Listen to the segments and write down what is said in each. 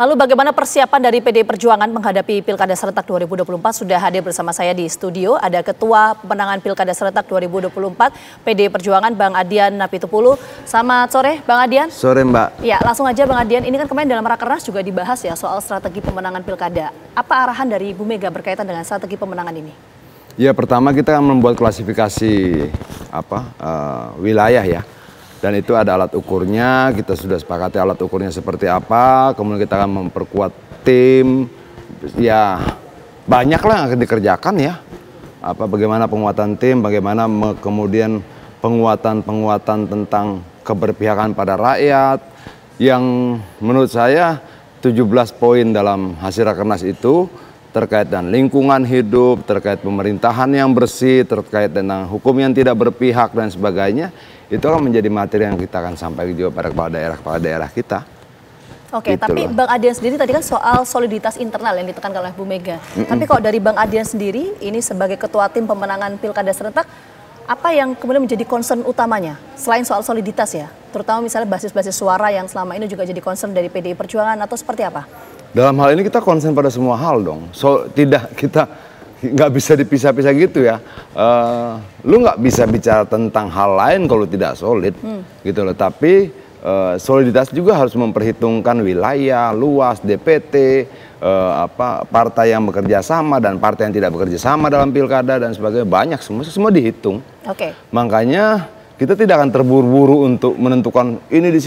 Lalu bagaimana persiapan dari PDI Perjuangan menghadapi Pilkada Serentak 2024? Sudah hadir bersama saya di studio, ada Ketua Pemenangan Pilkada Serentak 2024 PDI Perjuangan, Bang Adian Napitupulu. Selamat sore, Bang Adian. Sore, Mbak. Ya, langsung aja Bang Adian, ini kan kemarin dalam Rakernas juga dibahas ya soal strategi pemenangan Pilkada. Apa arahan dari Ibu Mega berkaitan dengan strategi pemenangan ini? Ya, pertama kita akan membuat klasifikasi wilayah ya. Dan itu ada alat ukurnya, kita sudah sepakati alat ukurnya seperti apa, kemudian kita akan memperkuat tim, ya banyak lah yang akan dikerjakan ya. Bagaimana penguatan tim, bagaimana kemudian penguatan tentang keberpihakan pada rakyat, yang menurut saya 17 poin dalam hasil Rakernas itu terkait dengan lingkungan hidup, terkait pemerintahan yang bersih, terkait dengan hukum yang tidak berpihak dan sebagainya. Itu akan menjadi materi yang kita akan sampaikan juga pada kepala daerah kita. Oke, gitu tapi loh. Bang Adian sendiri tadi kan soal soliditas internal yang ditekankan oleh Bu Mega. Tapi kalau dari Bang Adian sendiri, ini sebagai ketua tim pemenangan Pilkada Serentak, apa yang kemudian menjadi concern utamanya? Selain soal soliditas ya, terutama misalnya basis-basis suara yang selama ini juga jadi concern dari PDI Perjuangan atau seperti apa? Dalam hal ini kita concern pada semua hal dong. Tidak kita nggak bisa dipisah-pisah gitu ya. Lu nggak bisa bicara tentang hal lain kalau tidak solid, gitu loh. Tapi soliditas juga harus memperhitungkan wilayah luas, DPT, partai yang bekerja sama dan partai yang tidak bekerja sama dalam pilkada dan sebagainya, banyak semua dihitung. Oke. Makanya kita tidak akan terburu-buru untuk menentukan ini di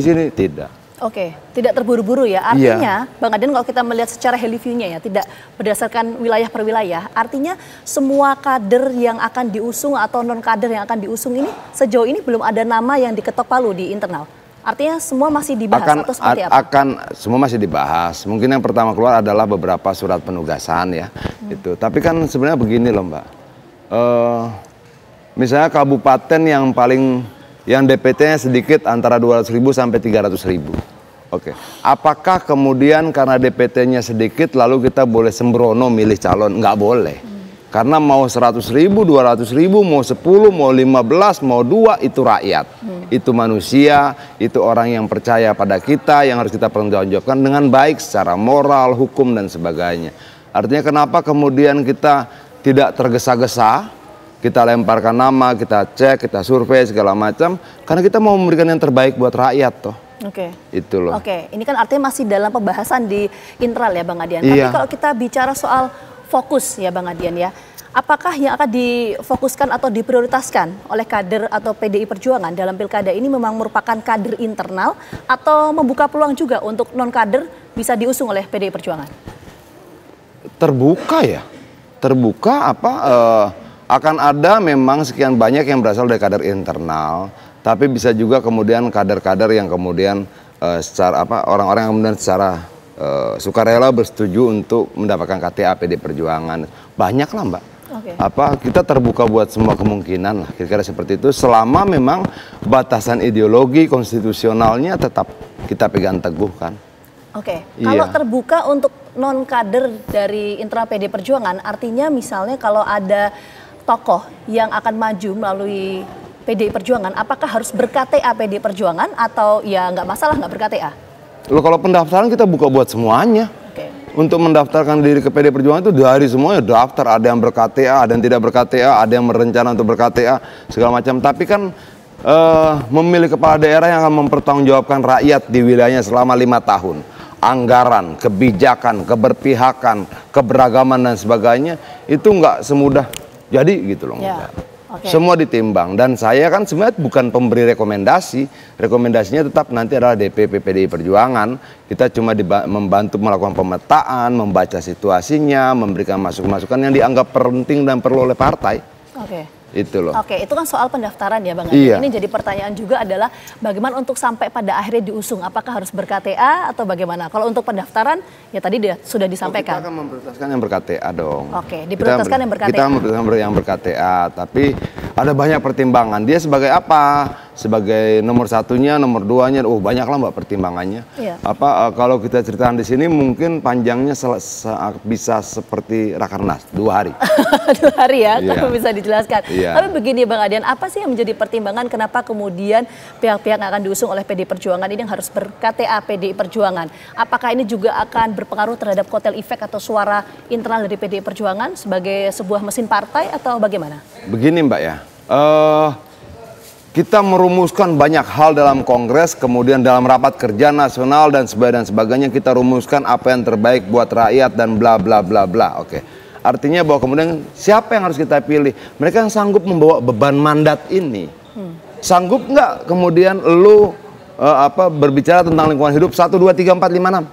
sini, tidak. Oke, tidak terburu-buru ya. Artinya, Bang Adian kalau kita melihat secara heli view-nya ya, tidak berdasarkan wilayah per wilayah, artinya semua kader yang akan diusung atau non-kader yang akan diusung ini, sejauh ini belum ada nama yang diketok palu di internal. Artinya semua masih dibahas atau seperti apa? Semua masih dibahas. Mungkin yang pertama keluar adalah beberapa surat penugasan ya. Itu. Tapi kan sebenarnya begini loh Mbak. Misalnya kabupaten yang DPT-nya sedikit antara 200.000 sampai 300.000. Oke. Apakah kemudian karena DPT-nya sedikit lalu kita boleh sembrono milih calon? Nggak boleh. Karena mau 100.000, 200.000, mau 10, mau 15, mau 2 itu rakyat. Itu manusia, itu orang yang percaya pada kita yang harus kita pertanggungjawabkan dengan baik secara moral, hukum dan sebagainya. Artinya kenapa kemudian kita tidak tergesa-gesa? Kita lemparkan nama, kita cek, kita survei segala macam, karena kita mau memberikan yang terbaik buat rakyat toh. Oke. Itu loh. Oke, ini kan artinya masih dalam pembahasan di internal ya Bang Adian. Iya. Tapi kalau kita bicara soal fokus ya Bang Adian ya, apakah yang akan difokuskan atau diprioritaskan oleh kader atau PDI Perjuangan dalam pilkada ini memang merupakan kader internal atau membuka peluang juga untuk non-kader bisa diusung oleh PDI Perjuangan? Terbuka ya, terbuka akan ada memang sekian banyak yang berasal dari kader internal, tapi bisa juga kemudian kader-kader yang kemudian orang-orang yang kemudian secara sukarela bersetuju untuk mendapatkan KTA PDI Perjuangan. Banyak lah Mbak. Okay. Kita terbuka buat semua kemungkinan lah, kira-kira seperti itu. Selama memang batasan ideologi konstitusionalnya tetap kita pegang teguh kan. Oke, Iya. kalau terbuka untuk non-kader dari internal PDI Perjuangan, artinya misalnya kalau ada tokoh yang akan maju melalui PDI Perjuangan, apakah harus ber-KTA PDI Perjuangan atau ya nggak masalah nggak ber-KTA? Loh, kalau pendaftaran kita buka buat semuanya. Oke. Untuk mendaftarkan diri ke PDI Perjuangan itu dari semuanya daftar, ada yang ber-KTA, ada yang tidak ber-KTA, ada yang berencana untuk ber-KTA, segala macam. Tapi kan memilih kepala daerah yang akan mempertanggungjawabkan rakyat di wilayahnya selama 5 tahun. Anggaran, kebijakan, keberpihakan, keberagaman dan sebagainya itu nggak semudah jadi gitu loh. Ya, okay. Semua ditimbang dan saya kan sebenarnya bukan pemberi rekomendasinya tetap nanti adalah DPP PDI Perjuangan. Kita cuma membantu melakukan pemetaan, membaca situasinya, memberikan masukan-masukan yang dianggap penting dan perlu oleh partai. Oke. Itu loh. Oke, itu kan soal pendaftaran ya Bang Adian. Iya. Ini jadi pertanyaan juga adalah bagaimana untuk sampai pada akhirnya diusung, apakah harus ber-KTA atau bagaimana? Kalau untuk pendaftaran ya tadi sudah disampaikan. Kita akan memprioritaskan yang ber-KTA dong. Oke, diprioritaskan yang ber-KTA. Kita memprioritaskan yang ber-KTA, tapi ada banyak pertimbangan. Dia sebagai apa? sebagai nomor satunya, nomor duanya, banyak lah Mbak pertimbangannya. Iya. Kalau kita ceritakan di sini mungkin panjangnya bisa seperti Rakernas 2 hari. 2 hari ya, Iya. kalau bisa dijelaskan. Iya. Tapi begini Bang Adian, apa sih yang menjadi pertimbangan kenapa kemudian pihak-pihak yang akan diusung oleh PDI Perjuangan ini yang harus ber-KTA PDI Perjuangan? Apakah ini juga akan berpengaruh terhadap kotel efek atau suara internal dari PDI Perjuangan sebagai sebuah mesin partai atau bagaimana? Begini Mbak ya, kita merumuskan banyak hal dalam Kongres, kemudian dalam rapat kerja nasional dan sebagainya kita rumuskan apa yang terbaik buat rakyat dan bla bla bla bla. Oke. Artinya bahwa kemudian siapa yang harus kita pilih? Mereka yang sanggup membawa beban mandat ini. Sanggup nggak kemudian lu berbicara tentang lingkungan hidup 1, 2, 3, 4, 5, 6?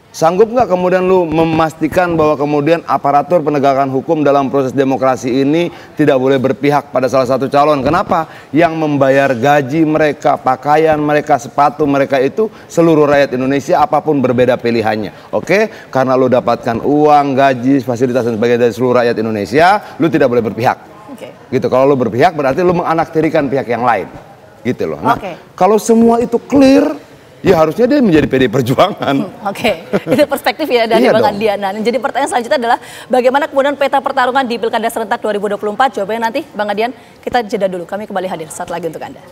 Sanggup nggak kemudian lu memastikan bahwa kemudian aparatur penegakan hukum dalam proses demokrasi ini tidak boleh berpihak pada salah satu calon? Kenapa? Yang membayar gaji mereka, pakaian mereka, sepatu mereka itu seluruh rakyat Indonesia apapun berbeda pilihannya. Oke? Karena lu dapatkan uang, gaji, fasilitas dan sebagainya dari seluruh rakyat Indonesia, lu tidak boleh berpihak. Gitu. Kalau lu berpihak berarti lu menganaktirikan pihak yang lain. Gitu loh. Nah, kalau semua itu clear, ya harusnya dia menjadi PDI Perjuangan. Itu perspektif ya dari Bang Adian. Nah, jadi pertanyaan selanjutnya adalah bagaimana kemudian peta pertarungan di Pilkada serentak 2024? Jawabannya nanti Bang Adian, kita jeda dulu. Kami kembali hadir saat lagi untuk Anda.